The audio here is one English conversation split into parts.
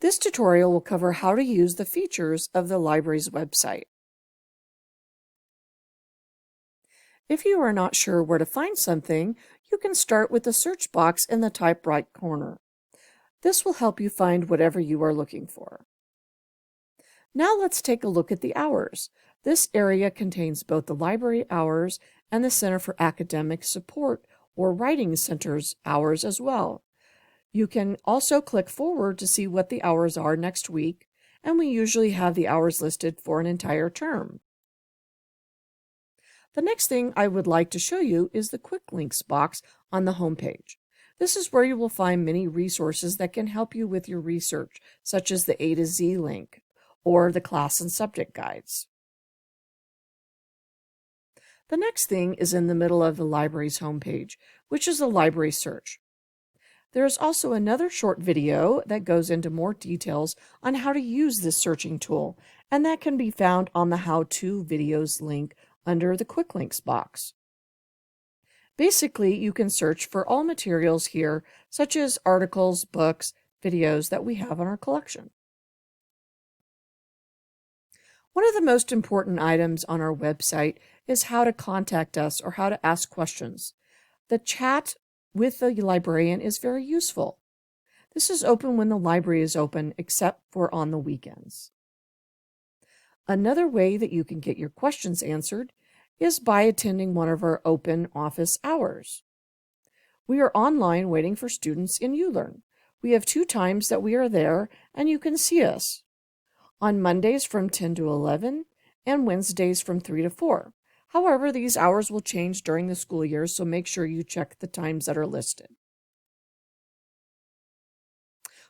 This tutorial will cover how to use the features of the library's website. If you are not sure where to find something, you can start with the search box in the top right corner. This will help you find whatever you are looking for. Now let's take a look at the hours. This area contains both the library hours and the Center for Academic Support or Writing Center's hours as well. You can also click forward to see what the hours are next week, and we usually have the hours listed for an entire term. The next thing I would like to show you is the Quick Links box on the home page. This is where you will find many resources that can help you with your research, such as the A to Z link or the class and subject guides. The next thing is in the middle of the library's homepage, which is the library search. There is also another short video that goes into more details on how to use this searching tool, and that can be found on the How-To videos link under the Quick Links box. Basically, you can search for all materials here, such as articles, books, videos that we have in our collection. One of the most important items on our website is how to contact us or how to ask questions. The chat with the librarian is very useful. This is open when the library is open, except for on the weekends. Another way that you can get your questions answered is by attending one of our open office hours. We are online waiting for students in ULearn. We have 2 times that we are there, and you can see us. On Mondays from 10 to 11 and Wednesdays from 3 to 4. However, these hours will change during the school year, so make sure you check the times that are listed.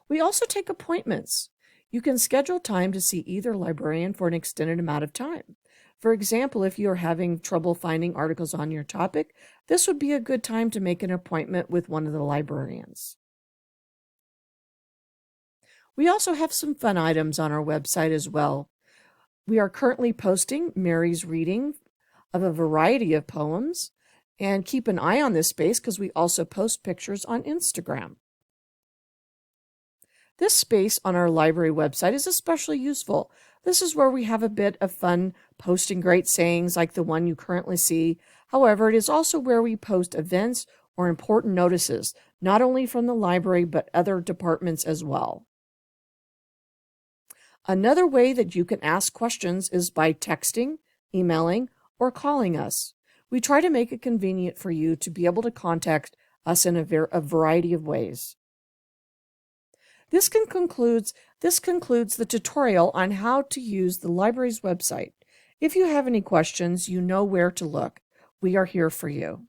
We also take appointments. You can schedule time to see either librarian for an extended amount of time. For example, if you are having trouble finding articles on your topic, this would be a good time to make an appointment with one of the librarians. We also have some fun items on our website as well. We are currently posting Mary's reading of a variety of poems, and keep an eye on this space because we also post pictures on Instagram. This space on our library website is especially useful. This is where we have a bit of fun posting great sayings like the one you currently see. However, it is also where we post events or important notices, not only from the library but other departments as well. Another way that you can ask questions is by texting, emailing, or calling us. We try to make it convenient for you to be able to contact us in a variety of ways. This concludes the tutorial on how to use the library's website. If you have any questions, you know where to look. We are here for you.